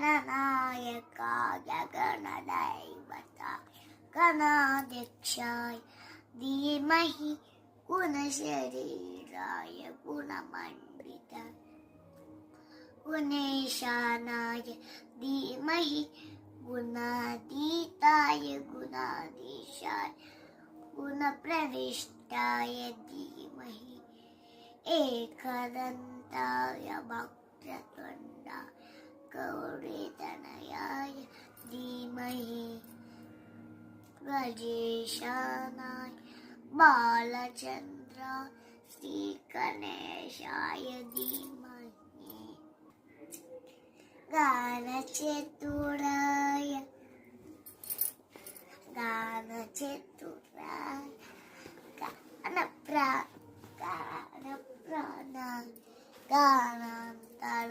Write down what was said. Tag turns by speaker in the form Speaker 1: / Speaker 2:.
Speaker 1: गणनायकाय गणदैवताय गणाध्यक्षाय धीमहि गुणशरीराय गुणमण्डिताय गुणेशानाय धीमहि गुणातीताय गुणाधीशाय गुणप्रविष्टाय धीमहि एकदन्ताय वक्रतुण्डाय गौरीतनयाय धीमहि गजेशानाय बालचन्द्राय श्रीगणेशाय धीमहि गानचतुराय गानप्राणाय गानान्तरात्मने